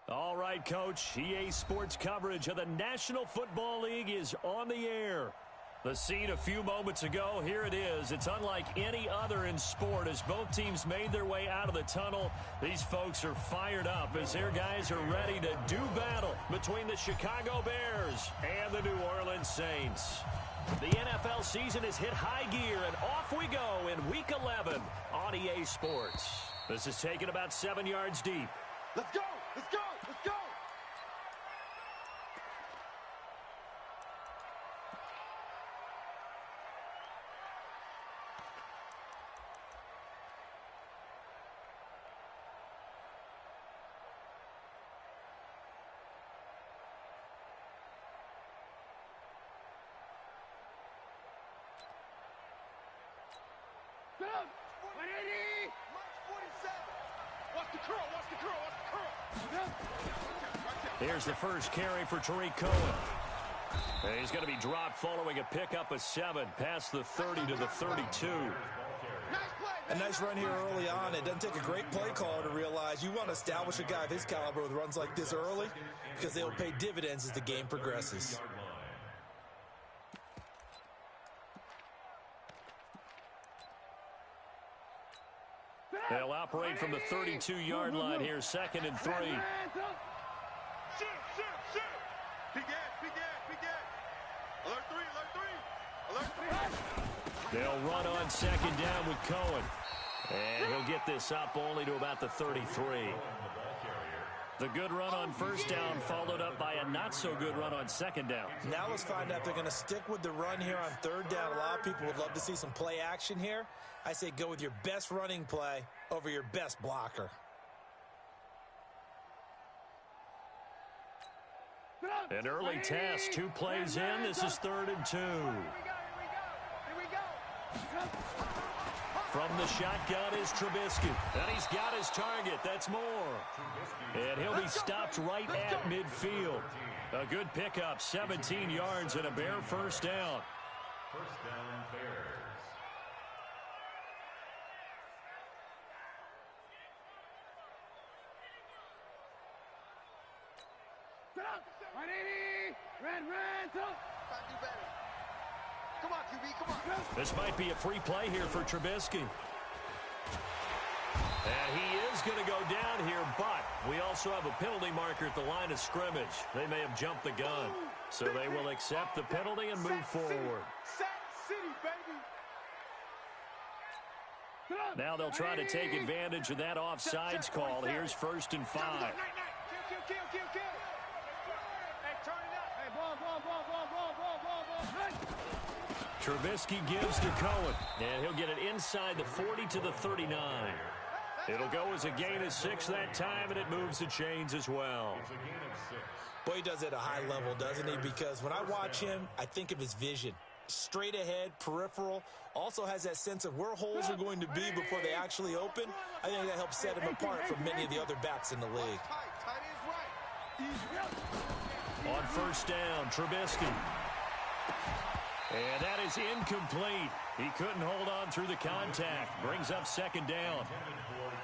All right, Coach. EA Sports coverage of the National Football League is on the air. The scene a few moments ago, here it is. It's unlike any other in sport as both teams made their way out of the tunnel. These folks are fired up as their guys are ready to do battle between the Chicago Bears and the New Orleans Saints. The NFL season has hit high gear, and off we go in Week 11 on EA Sports. This is taken about 7 yards deep. Let's go! Let's go! Let's go! Get up! 180! March 47! Watch the curl! Watch the curl! Watch the curl! Here's the first carry for Tariq Cohen. And he's going to be dropped following a pickup of 7 past the 30 to the 32. A nice run here early on. It doesn't take a great play caller to realize you want to establish a guy of his caliber with runs like this early because they'll pay dividends as the game progresses. They'll operate from the 32-yard line here, 2nd and 3. Shoot! Begin! Alert 3! They'll run on 2nd down with Cohen. And he'll get this up only to about the 33. The good run on 1st down followed up by a not-so-good run on 2nd down. Now let's find out if they're going to stick with the run here on 3rd down. A lot of people would love to see some play action here. I say go with your best running play over your best blocker. An early test, 2 plays in. This is 3rd and 2. Here we go! From the shotgun is Trubisky. And he's got his target. That's Moore. And he'll be stopped right at midfield. A good pickup, 17 yards and a Bear 1st down. First down, Bears. Set up! 180! Red! Gotta do better. Come on, QB, come on. This might be a free play here for Trubisky. And he is going to go down here, but we also have a penalty marker at the line of scrimmage. They may have jumped the gun. So they will accept the penalty and move forward. Sack City, baby! Now they'll try to take advantage of that offsides call. Here's 1st and 5. Kill. Hey, turn it up. Hey, ball. Trubisky gives to Cohen, and he'll get it inside the 40 to the 39. It'll go as a gain of 6 that time, and it moves the chains as well. It's a gain of 6. Boy, he does it at a high level, doesn't he? Because when I watch him, I think of his vision. Straight ahead, peripheral, also has that sense of where holes are going to be before they actually open. I think that helps set him apart from many of the other backs in the league. Tight is right. On 1st down, Trubisky. And that is incomplete. He couldn't hold on through the contact. Brings up 2nd down.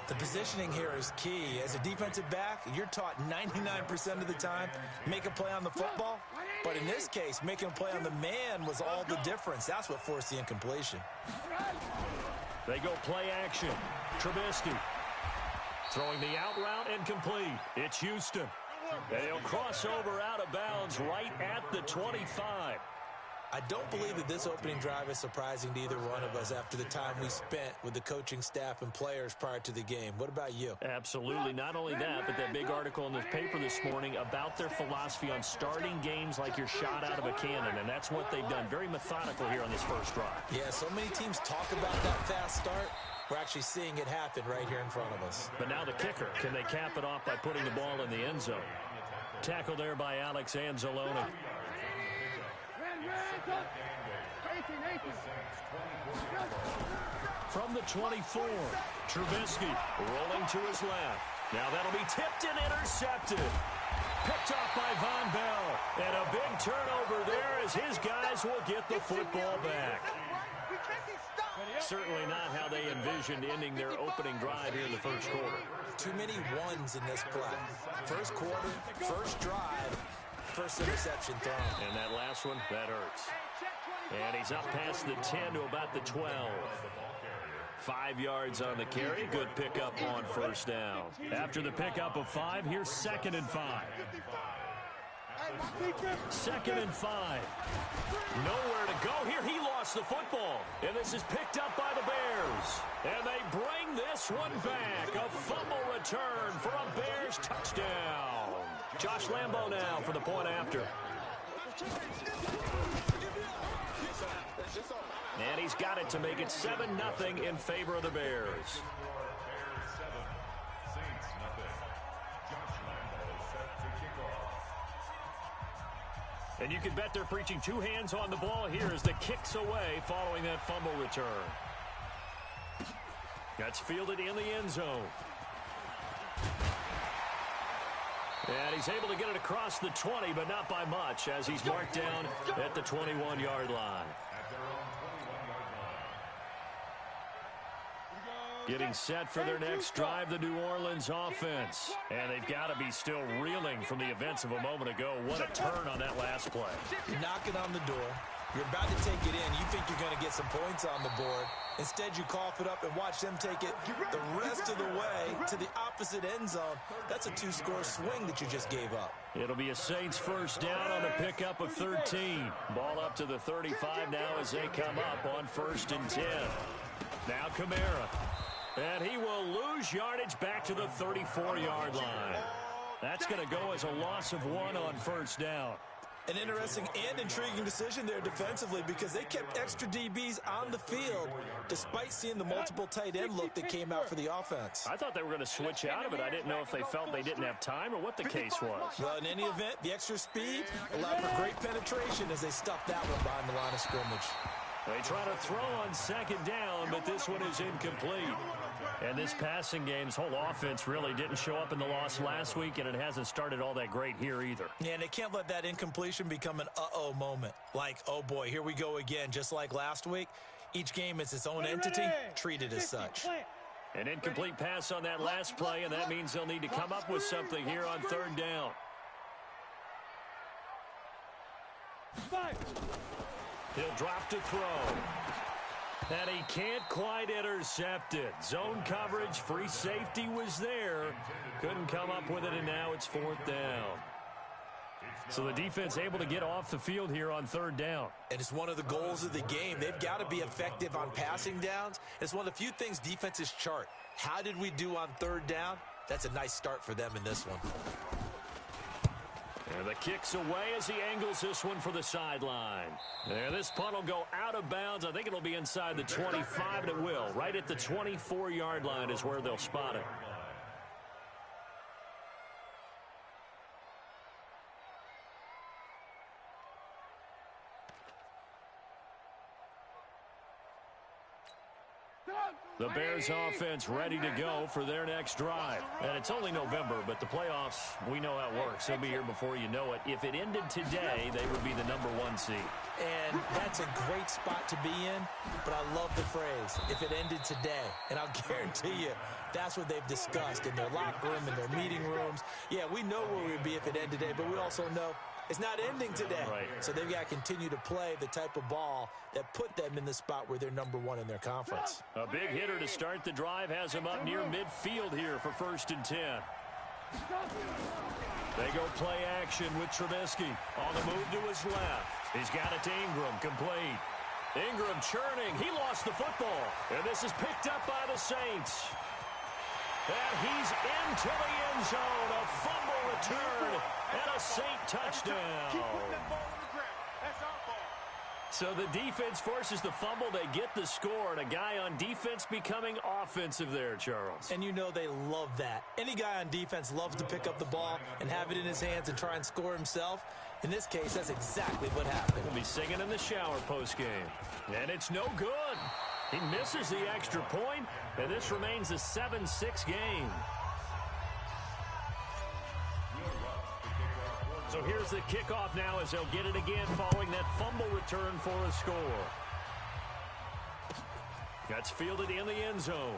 The positioning here is key. As a defensive back, you're taught 99% of the time, make a play on the football. But in this case, making a play on the man was all the difference. That's what forced the incompletion. They go play action. Trubisky throwing the out route incomplete. It's Houston. And he'll cross over out of bounds right at the 25. I don't believe that this opening drive is surprising to either one of us after the time we spent with the coaching staff and players prior to the game. What about you? Absolutely. Not only that, but that big article in the paper this morning about their philosophy on starting games like you're shot out of a cannon, and that's what they've done. Very methodical here on this first drive. Yeah, so many teams talk about that fast start. We're actually seeing it happen right here in front of us. But now the kicker. Can they cap it off by putting the ball in the end zone? Tackle there by Alex Anzalone. From the 24, Trubisky rolling to his left. Now that'll be tipped and intercepted. Picked off by Von Bell. And a big turnover there as his guys will get the football back. We can't be stopped. Certainly not how they envisioned ending their opening drive here in the first quarter. Too many ones in this play. First quarter, first drive, first interception thrown. And that last one, that hurts. And he's up past the 10 to about the 12. 5 yards on the carry. Good pickup on first down. After the pickup of 5, here's 2nd and 5. 2nd and 5. Nowhere to go here. He lost the football. And this is picked up by the Bears. And they bring this one back. A fumble return for a Bears touchdown. Josh Lambo now for the point after. And he's got it to make it 7-0 in favor of the Bears. And you can bet they're preaching 2 hands on the ball here as the kick's away following that fumble return. That's fielded in the end zone. And he's able to get it across the 20, but not by much, as he's marked down at the 21-yard line. Getting set for their next drive, the New Orleans offense. And they've got to be still reeling from the events of a moment ago. What a turn on that last play. You're knocking on the door. You're about to take it in. You think you're going to get some points on the board. Instead, you cough it up and watch them take it the rest of the way to the opposite end zone. That's a 2-score swing that you just gave up. It'll be a Saints first down on a pickup of 13. Ball up to the 35 now as they come up on 1st and 10. Now Kamara. And he will lose yardage back to the 34-yard line. That's going to go as a loss of 1 on first down. An interesting and intriguing decision there defensively because they kept extra DBs on the field despite seeing the multiple tight end look that came out for the offense. I thought they were going to switch out of it. I didn't know if they felt they didn't have time or what the case was. Well, in any event, the extra speed allowed for great penetration as they stuffed that one behind the line of scrimmage. They try to throw on 2nd down, but this one is incomplete. And this passing game's whole offense really didn't show up in the loss last week, and it hasn't started all that great here either. Yeah, and they can't let that incompletion become an uh-oh moment. Like, oh boy, here we go again, just like last week. Each game is its own entity, treated as such. An incomplete pass on that last play, and that means they'll need to come up with something here on 3rd down. He'll drop to throw. And he can't quite intercept it. Zone coverage, free safety was there. Couldn't come up with it, and now it's 4th down. So the defense able to get off the field here on 3rd down. And it's one of the goals of the game. They've got to be effective on passing downs. It's one of the few things defenses chart. How did we do on 3rd down? That's a nice start for them in this one. And the kick's away as he angles this one for the sideline. And this punt will go out of bounds. I think it'll be inside the 25, and it will. Right at the 24-yard line is where they'll spot it. The Bears offense ready to go for their next drive. And it's only November, but the playoffs, we know how it works. They'll be here before you know it. If it ended today, they would be the #1 seed. And that's a great spot to be in, but I love the phrase, if it ended today. And I'll guarantee you, that's what they've discussed in their locker room, in their meeting rooms. Yeah, we know where we'd be if it ended today, but we also know it's not ending today. Right. So they've got to continue to play the type of ball that put them in the spot where they're #1 in their conference. A big hitter to start the drive has him up near midfield here for 1st and 10. They go play action with Trubisky on the move to his left. He's got it to Ingram, complete. Ingram churning. He lost the football. And this is picked up by the Saints. And he's into the end zone. A fumble return and a Saint touchdown. So the defense forces the fumble. They get the score, and a guy on defense becoming offensive there, Charles. And you know they love that. Any guy on defense loves to pick up the ball and have it in his hands and try and score himself. In this case, that's exactly what happened. He'll be singing in the shower postgame. And it's no good. He misses the extra point, and this remains a 7-6 game. So here's the kickoff now as they'll get it again following that fumble return for a score. That's fielded in the end zone.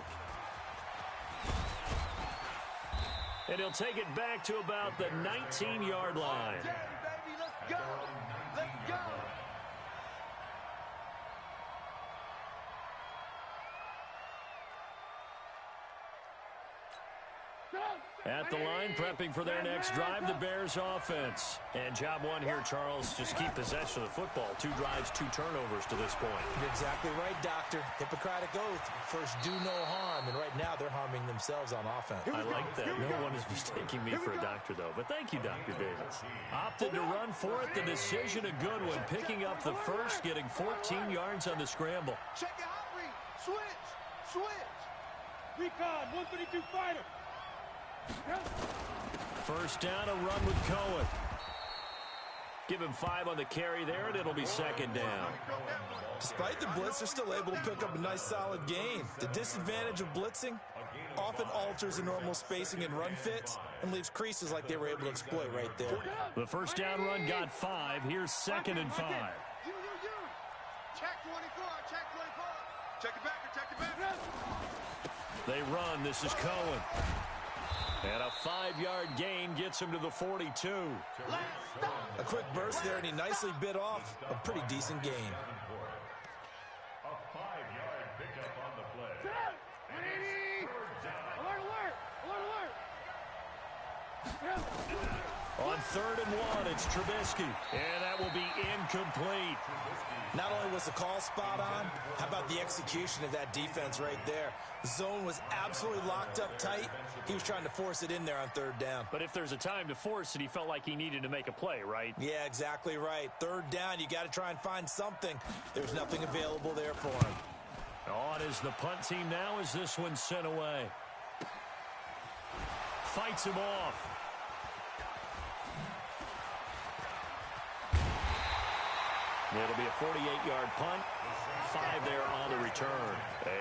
And he'll take it back to about the 19-yard line. Baby, let's go. Let's go. At the line, prepping for their next drive, the Bears offense. And job one here, Charles, just keep possession of the football. 2 drives, 2 turnovers to this point. You're exactly right, Doctor. Hippocratic oath. First, do no harm. And right now, they're harming themselves on offense. I like that. No one is mistaking me for a doctor, though. But thank you, Dr. Davis. Opted to run for it. The decision, a good one. Picking up the first, getting 14 yards on the scramble. Check it out, read. Switch. Recon, 132 fighter. First down, a run with Cohen. Give him 5 on the carry there, and it'll be second down. Despite the blitz, they're still able to pick up a nice solid gain. The disadvantage of blitzing often alters the normal spacing and run fits and leaves creases like they were able to exploit right there. The first down run got 5. Here's second and 5. You. Check 24. Check it back. They run. This is Cohen. And a 5-yard gain gets him to the 42. A quick burst there, and he nicely bit off a pretty decent gain. A 5-yard pickup on the play. On 3rd and 1, it's Trubisky. And that will be incomplete. Not only was the call spot on, how about the execution of that defense right there? The zone was absolutely locked up tight. He was trying to force it in there on 3rd down. But if there's a time to force it, he felt like he needed to make a play, right? Yeah, exactly right. 3rd down, you got to try and find something. There's nothing available there for him. On is the punt team now as this one's sent away. Fights him off. It'll be a 48-yard punt. 5 there on the return.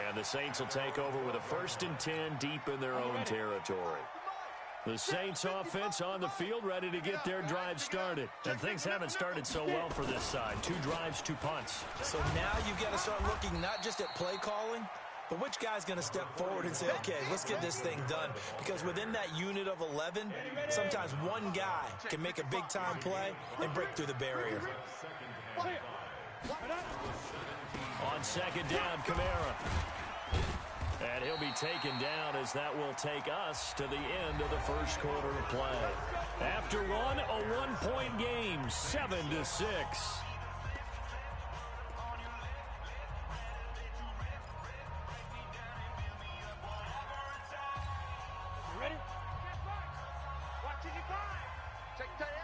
And the Saints will take over with a 1st and 10 deep in their own territory. The Saints offense on the field ready to get their drive started. And things haven't started so well for this side. 2 drives, 2 punts. So now you've got to start looking not just at play calling, but which guy's going to step forward and say, okay, let's get this thing done. Because within that unit of 11, sometimes one guy can make a big-time play and break through the barrier. On 2nd down, Kamara. And he'll be taken down as that will take us to the end of the first quarter of play. After one, a 1-point game, 7-6. Ready? Check tight.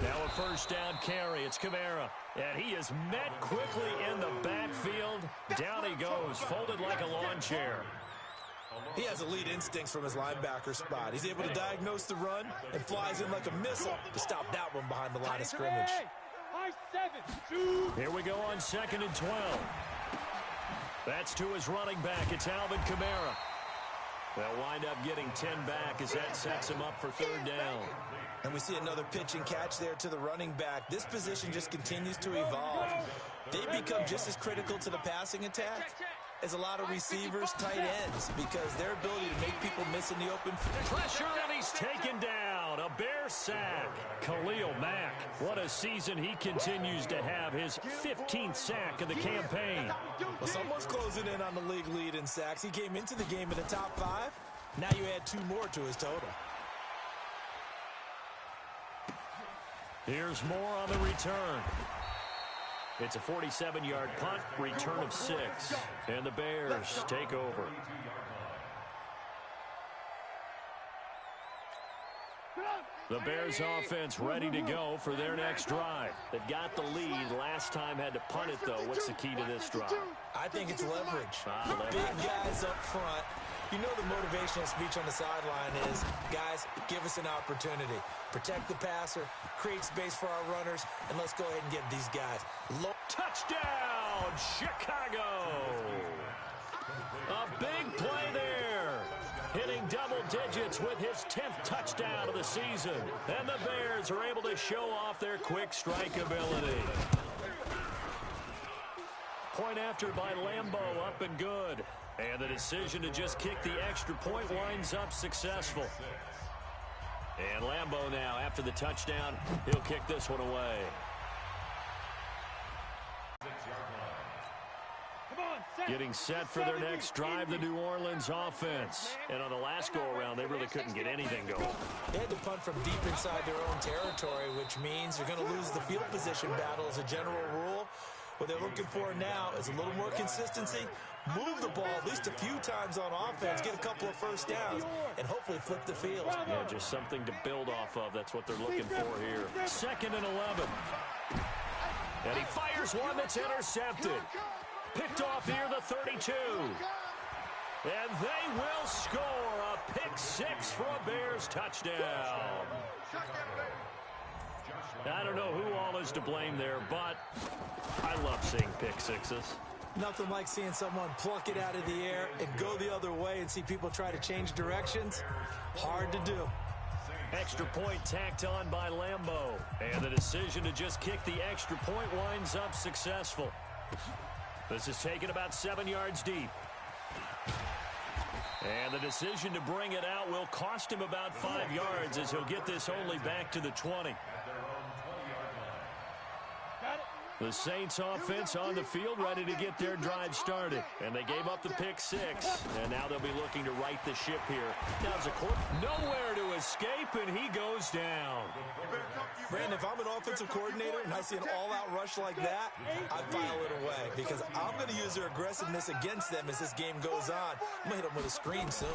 Now a first down carry. It's Kamara. And he is met quickly in the backfield. Down he goes, folded like a lawn chair. He has elite instincts from his linebacker spot. He's able to diagnose the run and flies in like a missile to stop that one behind the line of scrimmage. High 7, 2. Here we go on 2nd and 12. That's to his running back. It's Alvin Kamara. They'll wind up getting 10 back as that sets him up for 3rd down. And we see another pitch and catch there to the running back. This position just continues to evolve. They become just as critical to the passing attack as a lot of receivers, tight ends, because their ability to make people miss in the open. Pressure, and he's taken down. A Bear sack. Khalil Mack. What a season he continues to have. His 15th sack of the campaign. Well, someone's closing in on the league lead in sacks. He came into the game in the top 5. Now you add 2 more to his total. Here's more on the return. It's a 47-yard punt, return of 6. And the Bears take over. The Bears offense ready to go for their next drive. They've got the lead. Last time had to punt it, though. What's the key to this drive? I think it's leverage. Leverage. Big guys up front. You know the motivational speech on the sideline is, guys, give us an opportunity. Protect the passer, create space for our runners, and let's go ahead and get these guys. Touchdown, Chicago! A big play there. Hitting double digits with his 10th touchdown of the season. And the Bears are able to show off their quick strike ability. Point after by Lambeau, up and good. And the decision to just kick the extra point winds up successful. And Lambeau now, after the touchdown, he'll kick this one away. Getting set for their next drive, the New Orleans offense. And on the last go-around, they really couldn't get anything going. They had to punt from deep inside their own territory, which means you're going to lose the field position battle as a general rule. What they're looking for now is a little more consistency. Move the ball at least a few times on offense, get a couple of first downs, and hopefully flip the field. Yeah, just something to build off of. That's what they're looking for here. 2nd and 11. And he fires one that's intercepted. Picked off here, the 32. And they will score a pick 6 for a Bears touchdown. I don't know who all is to blame there, but I love seeing pick sixes. Nothing like seeing someone pluck it out of the air and go the other way and see people try to change directions. Hard to do. Extra point tacked on by Lambeau. And the decision to just kick the extra point winds up successful. This is taken about 7 yards deep. And the decision to bring it out will cost him about 5 yards as he'll get this only back to the 20. The Saints offense on the field ready to get their drive started. And they gave up the pick 6. And now they'll be looking to right the ship here. Now it's nowhere to escape, and he goes down. Brandon, if I'm an offensive coordinator and I see an all-out rush like that, I file it away because I'm going to use their aggressiveness against them as this game goes on. I'm going to hit them with a screen soon.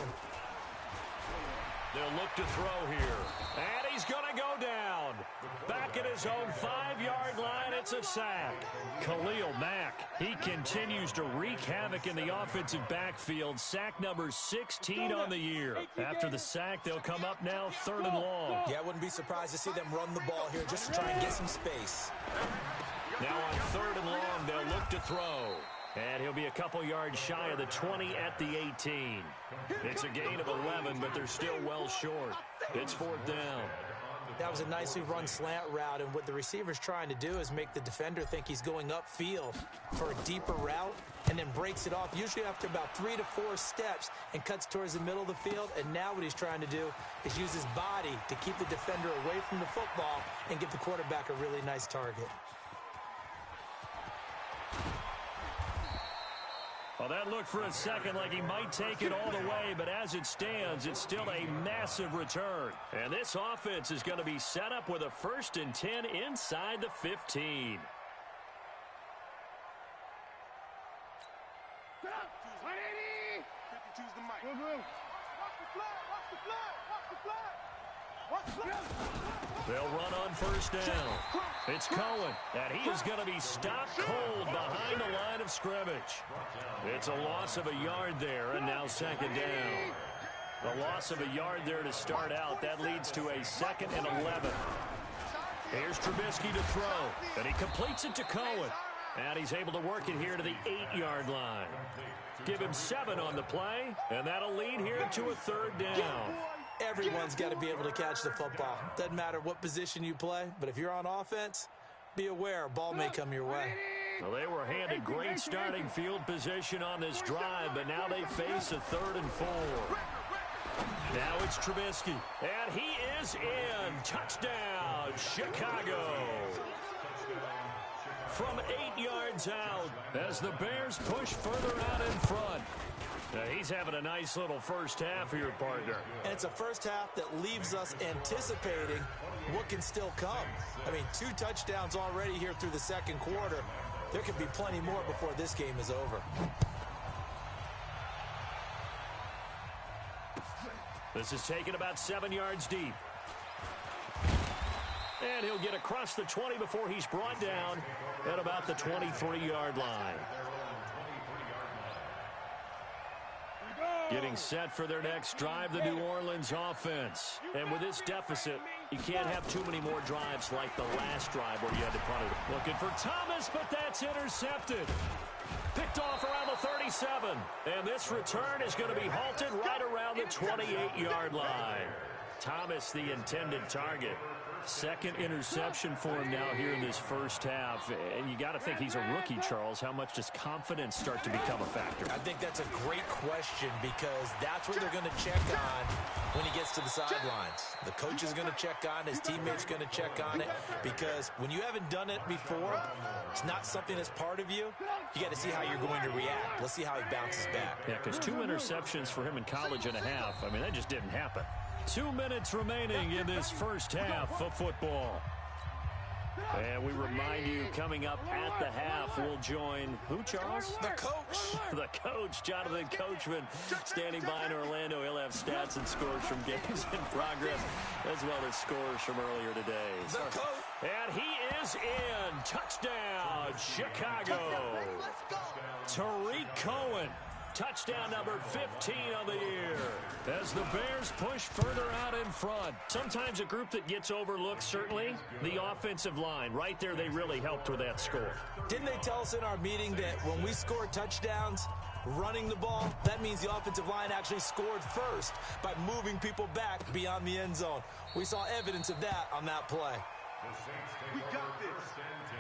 They'll look to throw here. And he's going to go down. Back at his own 5-yard line, it's a sack. Khalil Mack, he continues to wreak havoc in the offensive backfield. Sack number 16 on the year. After the sack, they'll come up now 3rd and long. Yeah, I wouldn't be surprised to see them run the ball here just to try and get some space. Now on 3rd and long, they'll look to throw. And he'll be a couple yards shy of the 20 at the 18. It's a gain of 11, but they're still well short. It's 4th down. That was a nicely run slant route, and what the receiver's trying to do is make the defender think he's going upfield for a deeper route and then breaks it off, usually after about 3 to 4 steps, and cuts towards the middle of the field. And now what he's trying to do is use his body to keep the defender away from the football and give the quarterback a really nice target. Well, that looked for a second like he might take it all the way, but as it stands, it's still a massive return. And this offense is going to be set up with a 1st and 10 inside the 15. They'll run on 1st down. It's Cohen, and he is going to be stopped cold behind the line of scrimmage. It's a loss of a yard there, and now 2nd down. The loss of a yard there to start out. That leads to a 2nd and 11. Here's Trubisky to throw, and he completes it to Cohen. And he's able to work it here to the 8-yard line. Give him 7 on the play, and that'll lead here to a 3rd down. Everyone's got to be able to catch the football. Doesn't matter what position you play, but if you're on offense, be aware a ball may come your way. Well, they were handed great starting field position on this drive, but now they face a 3rd and 4. Now it's Trubisky, and he is in. Touchdown, Chicago. From 8 yards out as the Bears push further out in front. Now, he's having a nice little first half here, partner. And it's a first half that leaves us anticipating what can still come. I mean, 2 touchdowns already here through the 2nd quarter. There could be plenty more before this game is over. This is taken about 7 yards deep. And he'll get across the 20 before he's brought down at about the 23-yard line. Getting set for their next drive, the New Orleans offense. And with this deficit, you can't have too many more drives like the last drive where you had to punt it. Looking for Thomas, but that's intercepted. Picked off around the 37. And this return is going to be halted right around the 28-yard line. Thomas, the intended target. Second interception for him now here in this first half. And you got to think he's a rookie, Charles. How much does confidence start to become a factor? I think that's a great question because that's what they're going to check on when he gets to the sidelines. The coach is going to check on it. His teammates going to check on it because when you haven't done it before, it's not something that's part of you. You got to see how you're going to react. Let's see how he bounces back. Yeah, because 2 interceptions for him in college and a half. I mean, that just didn't happen. 2 minutes remaining in this first half of football. And we remind you, coming up at the half, we'll join who, Charles? The coach. The coach, Jonathan Coachman, standing by in Orlando. He'll have stats and scores from games in progress, as well as scores from earlier today. The coach. And he is in. Touchdown, Chicago. Tariq Cohen. Touchdown number 15 of the year as the Bears push further out in front. Sometimes a group that gets overlooked, certainly, the offensive line. Right there, they really helped with that score. Didn't they tell us in our meeting that when we score touchdowns running the ball, that means the offensive line actually scored first by moving people back beyond the end zone? We saw evidence of that on that play. The Saints take We got over this. first and 10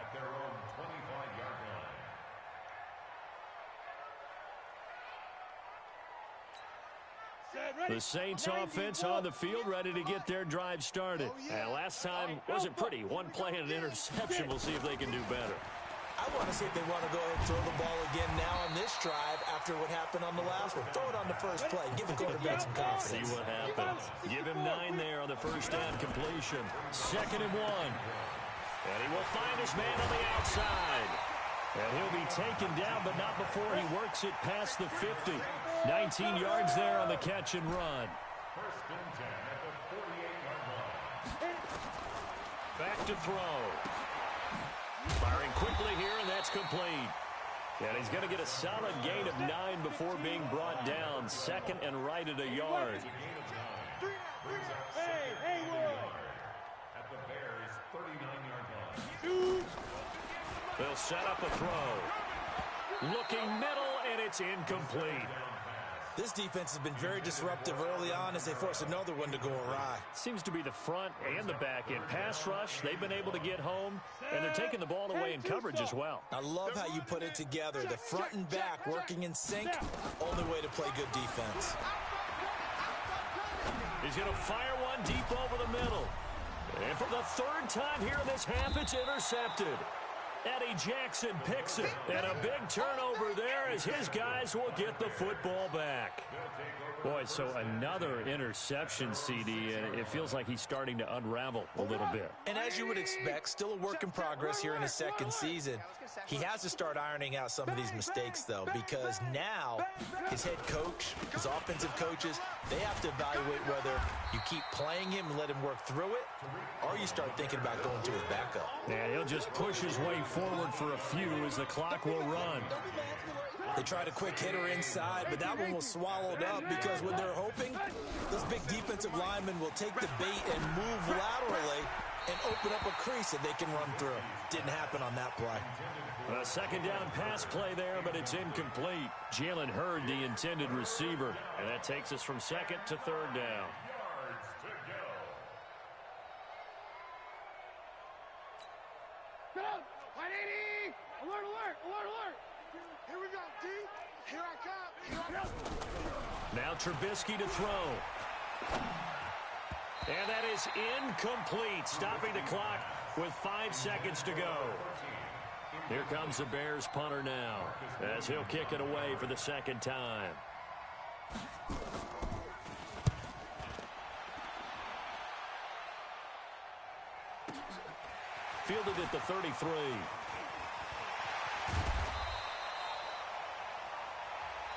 at their own 25-yard line. The Saints offense on the field, ready to get their drive started. And last time wasn't pretty. One play and an interception. We'll see if they can do better. I want to see if they want to go ahead and throw the ball again now on this drive after what happened on the last one. Throw it on the first play. Give the quarterback some confidence. See what happens. Give him 9 there on the first down completion. 2nd and 1. And he will find his man on the outside. And he'll be taken down, but not before he works it past the 50. 19 yards there on the catch and run. First and 10 at the 48-yard line. Back to throw. Firing quickly here, and that's complete. And he's going to get a solid gain of 9 before being brought down. 2nd and right at a yard. Hey, Haywood! At the Bears' 39-yard line. They'll set up a throw. Looking middle, and it's incomplete. This defense has been very disruptive early on as they force another one to go awry. Seems to be the front and the back end. Pass rush, they've been able to get home, and they're taking the ball away in coverage as well. I love how you put it together. The front and back working in sync. Only way to play good defense. He's going to fire one deep over the middle. And for the 3rd time here in this half, it's intercepted. Eddie Jackson picks it. And a big turnover there as his guys will get the football back. Boy, so another interception, CD, and it feels like he's starting to unravel a little bit. And as you would expect, still a work in progress here in his 2nd season. He has to start ironing out some of these mistakes, though, because now his head coach, his offensive coaches, they have to evaluate whether you keep playing him and let him work through it, or you start thinking about going to his backup. Yeah, he'll just push his way forward for a few as the clock will run. They tried a quick hitter inside, but that one was swallowed up because what they're hoping, those big defensive linemen will take the bait and move laterally and open up a crease that they can run through. Didn't happen on that play. A 2nd down pass play there, but it's incomplete. Jalen Hurd, the intended receiver. And that takes us from 2nd to 3rd down. Yards to go. Get up! 180! Alert, alert, alert, alert! Here we go, D. Here I come. Here I come. Now Trubisky to throw. And that is incomplete, stopping the clock with 5 seconds to go. Here comes the Bears punter now as he'll kick it away for the 2nd time. Fielded at the 33.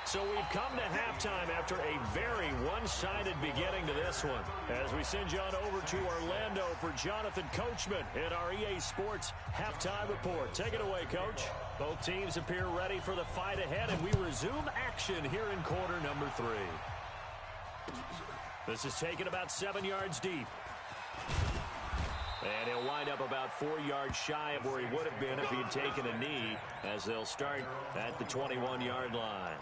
So we've come to halftime after a very one-sided beginning to this one. As we send you on over to Orlando for Jonathan Coachman in our EA Sports Halftime Report. Take it away, Coach. Both teams appear ready for the fight ahead, and we resume action here in quarter number 3. This is taken about 7 yards deep. And he'll wind up about 4 yards shy of where he would have been if he'd taken a knee, as they'll start at the 21-yard line.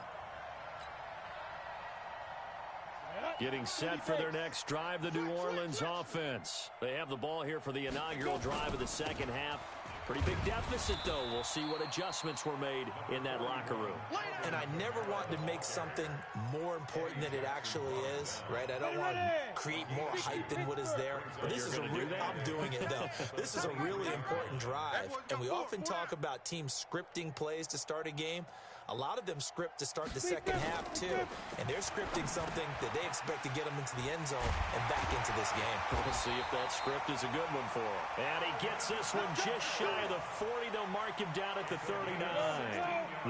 Getting set for their next drive, the New Orleans offense. They have the ball here for the inaugural drive of the second half. Pretty big deficit, though. We'll see what adjustments were made in that locker room. And I never want to make something more important than it actually is, right? I don't want to create more hype than what is there. But this is I'm doing it, though. This is a really important drive. And we often talk about teams scripting plays to start a game. A lot of them script to start the second half, too. And they're scripting something that they expect to get them into the end zone and back into this game. We'll see if that script is a good one for him. And he gets this one just shy of the 40. They'll mark him down at the 39.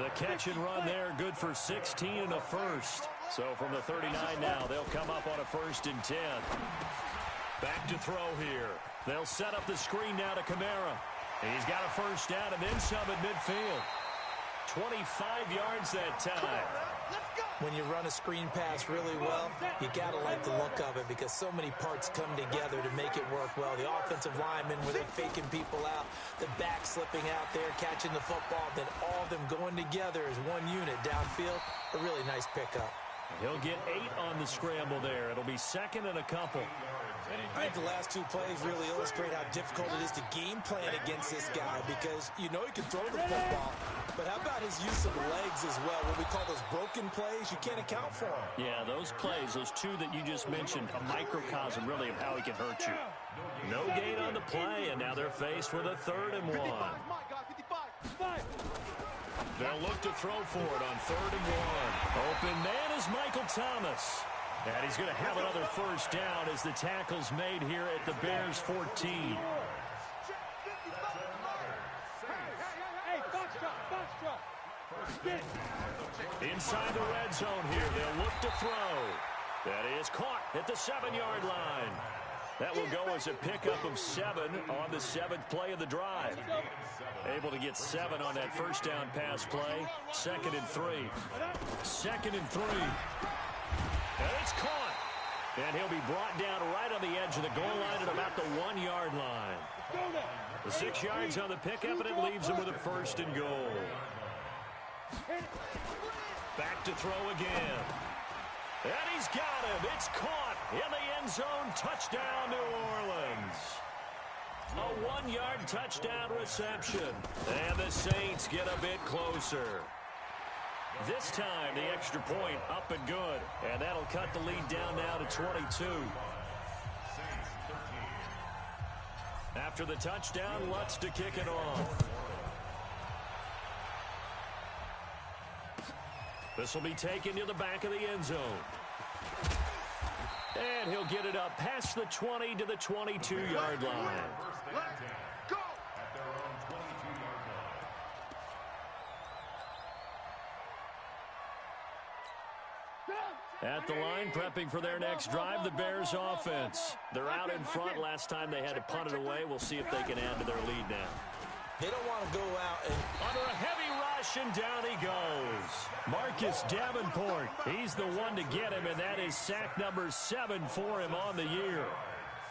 The catch and run there, good for 16 and a first. So from the 39 now, they'll come up on a 1st and 10. Back to throw here. They'll set up the screen now to Kamara. He's got a first down and then some at midfield. 25 yards that time. When you run a screen pass really well, you got to like the look of it because so many parts come together to make it work well. The offensive linemen, where they're faking people out, the back slipping out there, catching the football, then all of them going together as one unit downfield. A really nice pickup. He'll get 8 on the scramble there. It'll be 2nd and a couple. I think the last 2 plays really illustrate how difficult it is to game plan against this guy because you know he can throw the football, but how about his use of legs as well? What we call those broken plays, you can't account for them. Yeah, those plays, those 2 that you just mentioned, a microcosm really of how he can hurt you. No gain on the play, and now they're faced with a 3rd and 1. They'll look to throw for it on 3rd and 1. Open man is Michael Thomas. And he's going to have another first down as the tackle's made here at the Bears 14. Hey, box drop. Inside the red zone here, they'll look to throw. That is caught at the 7-yard line. That will go as a pickup of 7 on the 7th play of the drive. Able to get 7 on that first down pass play. 2nd and 3. 2nd and 3. And it's caught. And he'll be brought down right on the edge of the goal line at about the 1-yard line. The 6 yards on the pickup, and it leaves him with a 1st and goal. Back to throw again. And he's got him. It's caught in the end zone. Touchdown, New Orleans. A 1-yard touchdown reception. And the Saints get a bit closer. This time, the extra point up and good. And that'll cut the lead down now to 22. After the touchdown, Lutz to kick it off. This will be taken to the back of the end zone. And he'll get it up past the 20 to the 22-yard line. At the line, prepping for their next drive, the Bears offense. They're out in front. Last time they had to punt it away. We'll see if they can add to their lead now. They don't want to go out and... Under a heavy rush, and down he goes. Marcus Davenport, he's the one to get him, and that is sack number 7 for him on the year.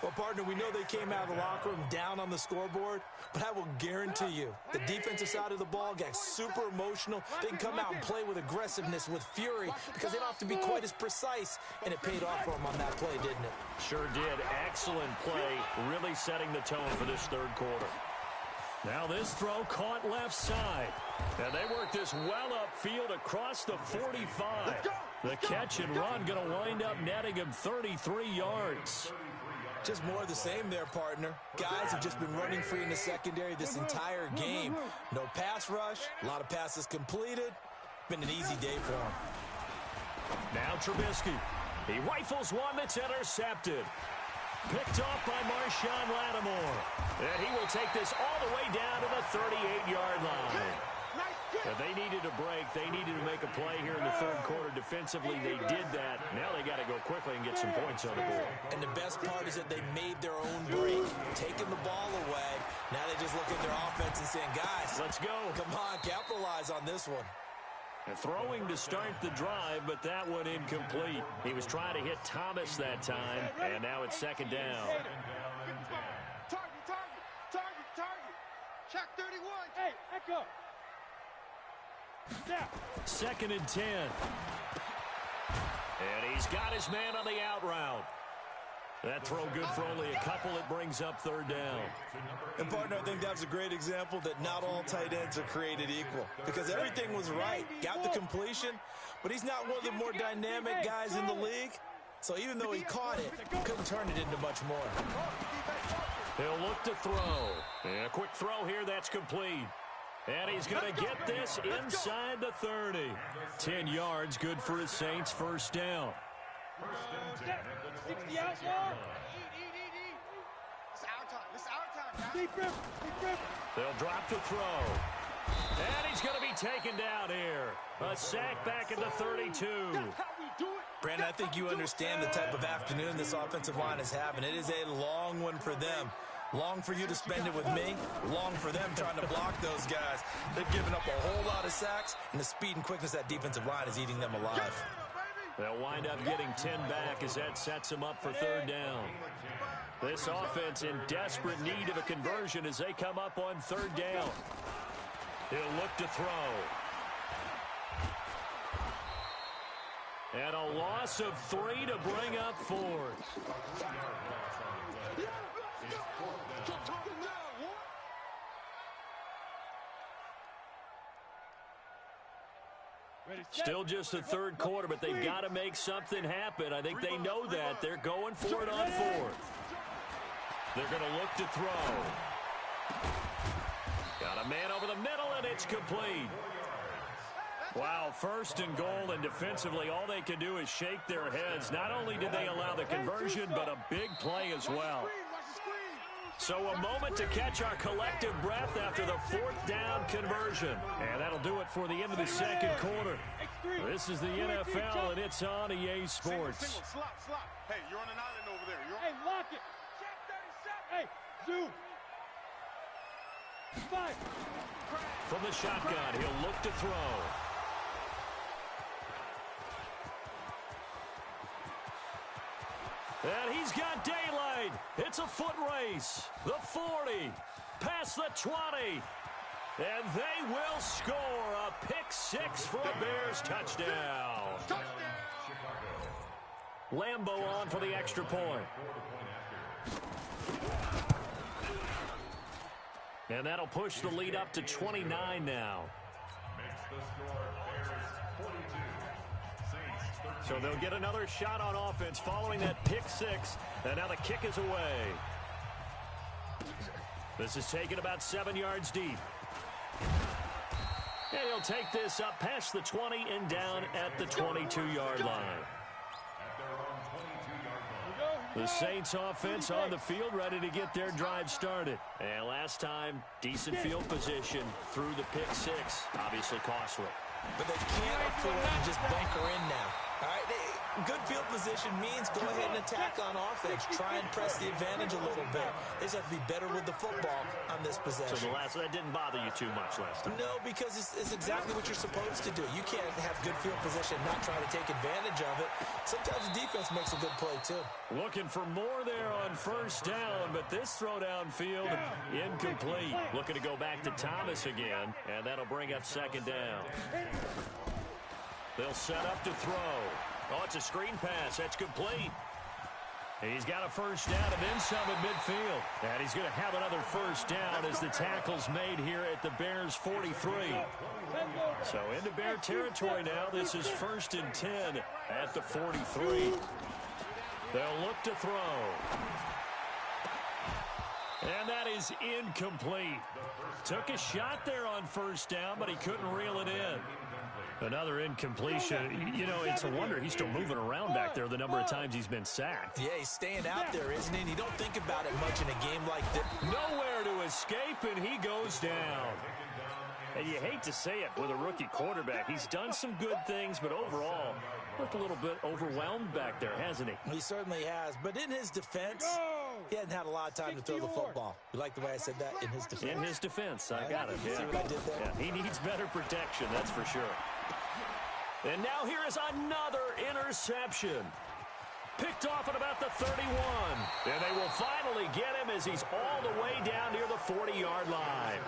Well, partner, we know they came out of the locker room down on the scoreboard, but I will guarantee you the defensive side of the ball got super emotional. They can come out and play with aggressiveness, with fury, because they don't have to be quite as precise, and it paid off for them on that play, didn't it? Sure did. Excellent play, really setting the tone for this 3rd quarter. Now this throw caught left side. And they work this well upfield across the 45. The catch and run going to wind up netting him 33 yards. Just more of the same there, partner. Guys have just been running free in the secondary this entire game. No pass rush, a lot of passes completed. Been an easy day for him. Now Trubisky. He rifles one that's intercepted. Picked off by Marshawn Lattimore. And he will take this all the way down to the 38-yard line. And they needed a break. They needed to make a play here in the 3rd quarter. Defensively, they did that. Now they got to go quickly and get some points on the board. And the best part is that they made their own break, taking the ball away. Now they just look at their offense and saying, guys, let's go. Come on, capitalize on this one. And throwing to start the drive, but that one incomplete. He was trying to hit Thomas that time, and now it's 2nd down. Target. Check 31. Hey, echo. Now. 2nd and 10. And he's got his man on the out route. That throw good for only a couple. It brings up third down. And, partner, I think that was a great example that not all tight ends are created equal because everything was right. Got the completion, but he's not one of the more dynamic guys in the league. So even though he caught it, he couldn't turn it into much more. He'll look to throw. And a quick throw here. That's complete. And he's going to get this inside the 30. 10 yards, good for his Saints first down. 60 outlaw. It's our time. It's our time. Deep rip. Deep rip. They'll drop to throw. And he's going to be taken down here. A sack back at the 32. That's how we do it. Brandon, I think you understand the type of afternoon this offensive line is having. It is a long one for them. Long for you to spend it with me. Long for them trying to block those guys. They've given up a whole lot of sacks, and the speed and quickness of that defensive line is eating them alive. They'll wind up getting 10 back as that sets them up for third down. This offense in desperate need of a conversion as they come up on third down. He'll look to throw. And a loss of 3 to bring up fourth. Still just the third quarter, but they've got to make something happen. I think they know that. They're going for it on fourth. They're going to look to throw. Got a man over the middle, and it's complete. Wow, first and goal, and defensively, all they can do is shake their heads. Not only did they allow the conversion, but a big play as well. So a moment to catch our collective breath after the fourth down conversion. And that'll do it for the end of the second quarter. This is the NFL, and it's on EA Sports. Hey, you're on an island over there. Hey, lock it. Hey, zoom. 5. From the shotgun, he'll look to throw. And he's got daylight. It's a foot race. The 40, past the 20. And they will score a pick 6 for a Bears touchdown. Lambeau on for the extra point. And that'll push the lead up to 29 now. So they'll get another shot on offense following that pick 6. And now the kick is away. This is taken about 7 yards deep. And he'll take this up past the 20 and down at the 22-yard line. The Saints offense on the field ready to get their drive started. And last time, decent field position through the pick 6. Obviously costly. But they can't afford to just bunker in now. All right, good field position means go ahead and attack on offense. Try and press the advantage a little bit. They just have to be better with the football on this possession. So that didn't bother you too much last time? No, because it's exactly what you're supposed to do. You can't have good field position and not try to take advantage of it. Sometimes the defense makes a good play, too. Looking for more there on first down, but this throw downfield incomplete. Looking to go back to Thomas again, and that'll bring up second down. They'll set up to throw. Oh, it's a screen pass. That's complete. He's got a first down and then some at midfield. And he's going to have another first down as the tackle's made here at the Bears' 43. So into Bear territory now. This is 1st and 10 at the 43. They'll look to throw. And that is incomplete. Took a shot there on first down, but he couldn't reel it in. Another incompletion. You know, it's a wonder he's still moving around back there the number of times he's been sacked. Yeah, he's staying out there, isn't he? And you don't think about it much in a game like this. Nowhere to escape, and he goes down. And you hate to say it with a rookie quarterback. He's done some good things, but overall, looked a little bit overwhelmed back there, hasn't he? He certainly has. But in his defense, he hadn't had a lot of time to throw the football. You like the way I said that? In his defense? In his defense, I got it. Yeah. See what I did there? Yeah, he needs better protection, that's for sure. And now here is another interception. Picked off at about the 31. And they will finally get him as he's all the way down near the 40-yard line.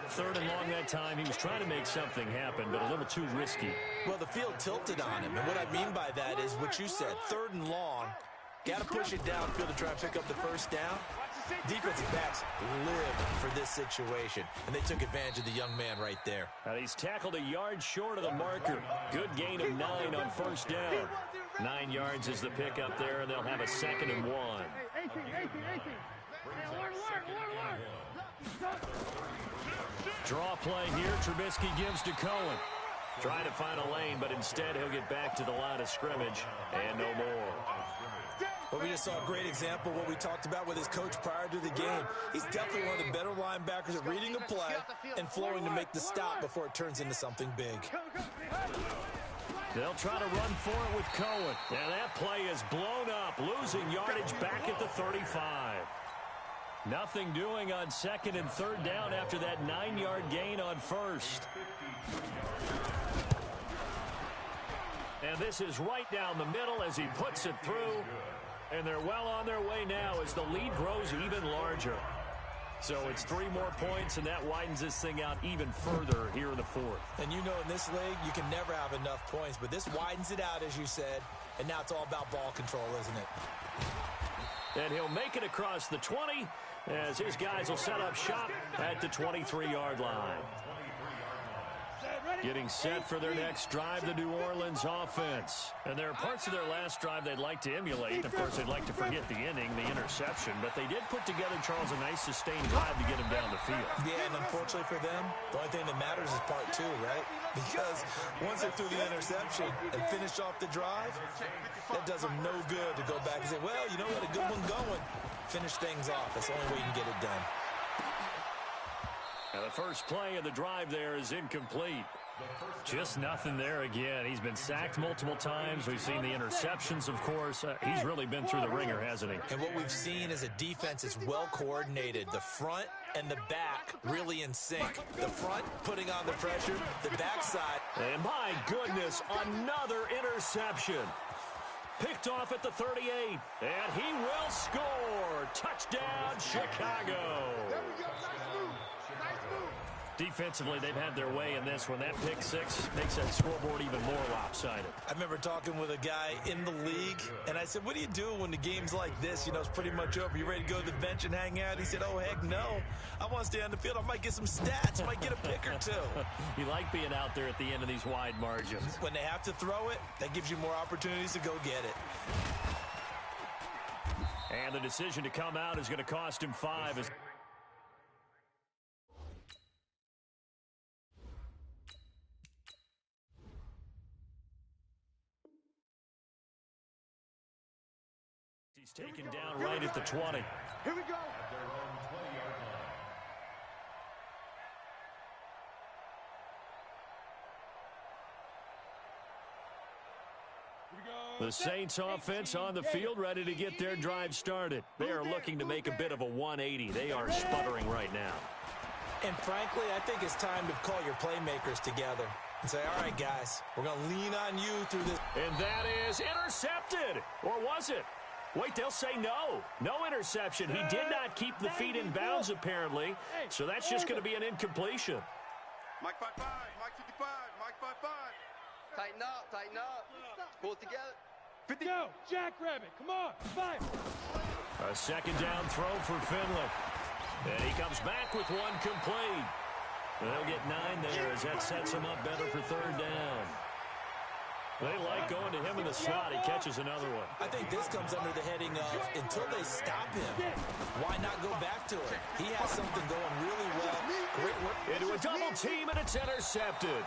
3rd and long that time. He was trying to make something happen, but a little too risky. Well, the field tilted on him. And what I mean by that is what you said. 3rd and long. Got to push it downfield to try and pick up the first down. Defensive backs lived for this situation, and they took advantage of the young man right there. And he's tackled a yard short of the marker. Good gain of 9 on first down. 9 yards is the pickup there, and they'll have a 2nd and 1. Draw play here. Trubisky gives to Cohen. Trying to find a lane, but instead he'll get back to the line of scrimmage and no more. Well, we just saw a great example of what we talked about with his coach prior to the game. He's definitely one of the better linebackers at reading a play and flowing to make the stop before it turns into something big. They'll try to run for it with Cohen. And that play is blown up, losing yardage back at the 35. Nothing doing on 2nd and 3rd down after that 9-yard gain on first. And this is right down the middle as he puts it through. And they're well on their way now as the lead grows even larger. So it's 3 more points, and that widens this thing out even further here in the 4th. And you know in this league, you can never have enough points, but this widens it out, as you said, and now it's all about ball control, isn't it? And he'll make it across the 20 as his guys will set up shop at the 23-yard line. Getting set for their next drive, the New Orleans offense. And there are parts of their last drive they'd like to emulate. Of course, they'd like to forget the inning, the interception. But they did put together, Charles, a nice sustained drive to get him down the field. Yeah, and unfortunately for them, the only thing that matters is part 2, right? Because once they threw the interception and finished off the drive, that does them no good to go back and say, well, you know what, a good one going. Finish things off. That's the only way you can get it done. Now the first play of the drive there is incomplete. Just nothing there again. He's been sacked multiple times. We've seen the interceptions, of course. He's really been through the ringer, hasn't he? And what we've seen is a defense that's well coordinated. The front and the back really in sync. The front putting on the pressure, the backside. And my goodness, another interception. Picked off at the 38, and he will score. Touchdown, Chicago. There we go. Nice move. Nice move. Defensively, they've had their way in this one. That pick 6 makes that scoreboard even more lopsided. I remember talking with a guy in the league, and I said, what do you do when the game's like this? You know, it's pretty much over. You ready to go to the bench and hang out? He said, oh, heck no. I want to stay on the field. I might get some stats. I might get a pick or 2. You like being out there at the end of these wide margins. When they have to throw it, that gives you more opportunities to go get it. And the decision to come out is going to cost him 5. He's taken down right at the 20. Here we go. The Saints offense on the field, ready to get their drive started. They are looking to make a bit of a 180. They are sputtering right now. And frankly, I think it's time to call your playmakers together and say, all right, guys, we're going to lean on you through this. And that is intercepted. Or was it? Wait, they'll say no. No interception. He did not keep the feet in bounds, apparently. So that's just going to be an incompletion. Mike 5-5, Mike 55, Mike 5-5. Tighten up, tighten up. Pull it together. 50. Go, Jackrabbit, come on, 5. A 2nd down throw for Finley. And he comes back with 1 complete. And they'll get 9 there as that sets him up better for 3rd down. They like going to him in the slot. He catches another one. I think this comes under the heading of until they stop him, why not go back to it? He has something going really well. Great work. Into a double team, and it's intercepted.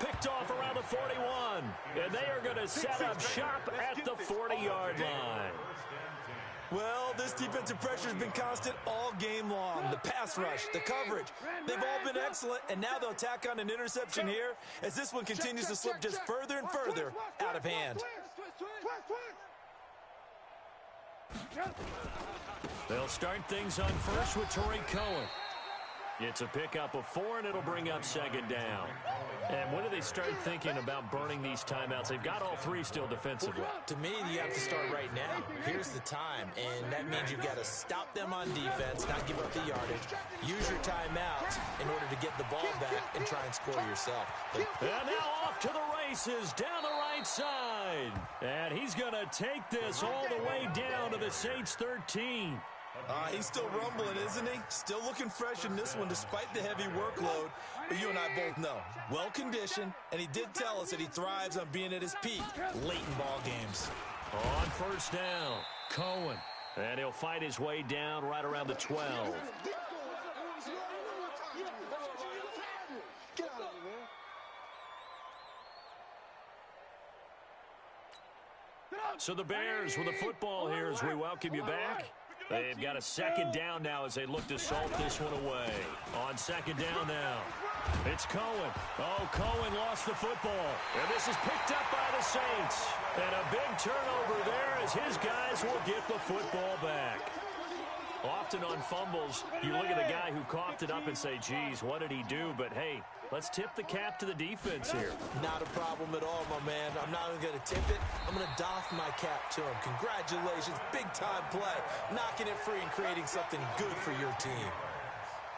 Picked off around the 41. And they are going to set up shop at the 40-yard line. Well, this defensive pressure has been constant all game long. The pass rush, the coverage, they've all been excellent, and now they'll tack on an interception here as this one continues to slip just further and further out of hand. They'll start things on first with Torrey Cohen. It's a pickup of 4, and it'll bring up 2nd down. And when do they start thinking about burning these timeouts? They've got all three still defensively. To me, you have to start right now. Here's the time, and that means you've got to stop them on defense, not give up the yardage, use your timeouts in order to get the ball back and try and score yourself. And now off to the races down the right side. And he's going to take this all the way down to the Saints 13. He's still rumbling, isn't he? Still looking fresh in this one despite the heavy workload. But you and I both know, well-conditioned, and he did tell us that he thrives on being at his peak late in ball games. On first down, Cohen. And he'll fight his way down right around the 12. So the Bears with the football here as we welcome you back. They've got a second down now as they look to salt this one away. On second down now, it's Cohen. Oh, Cohen lost the football. And this is picked up by the Saints. And a big turnover there as his guys will get the football back. Often on fumbles, you look at the guy who coughed it up and say, geez, what did he do? But, hey, let's tip the cap to the defense here. Not a problem at all, my man. I'm not even going to tip it. I'm going to doff my cap to him. Congratulations. Big-time play. Knocking it free and creating something good for your team.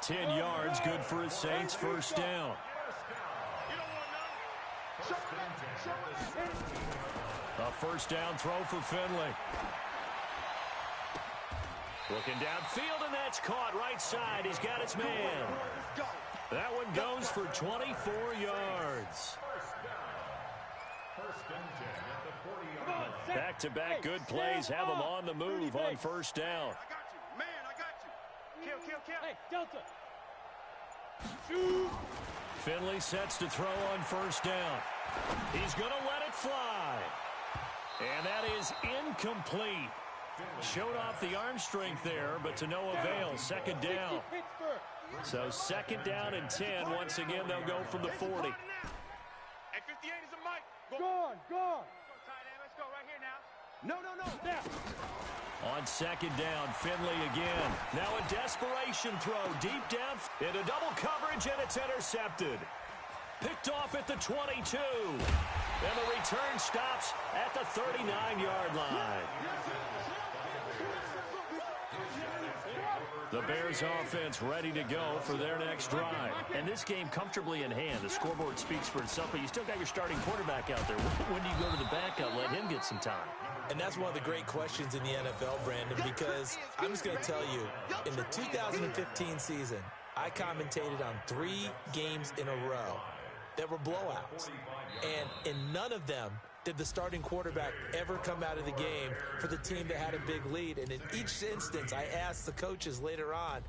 10 yards, good for his Saints. First down. A first down throw for Finley. Looking downfield, and that's caught right side. He's got his man. That one goes for 24 yards. Back-to-back good plays have them on the move on first down. I got you. Man, I got you. Kill. Hey, Delta. Finley sets to throw on first down. He's going to let it fly. And that is incomplete. Showed off the arm strength there, but to no avail. Second down. So second down and 10. Once again, they'll go from the 40. Hey, 58 is a mic. Gone. Let's go right here now. No. Now. On second down, Finley again. Now a desperation throw deep down into double coverage, and it's intercepted. Picked off at the 22. And the return stops at the 39-yard line. The Bears offense ready to go for their next drive. And this game comfortably in hand. The scoreboard speaks for itself, but you still got your starting quarterback out there. When do you go to the backup? Let him get some time. And that's one of the great questions in the NFL, Brandon, because I'm just going to tell you, in the 2015 season, I commentated on 3 games in a row that were blowouts. And in none of them did the starting quarterback ever come out of the game for the team that had a big lead. And in each instance, I asked the coaches later on,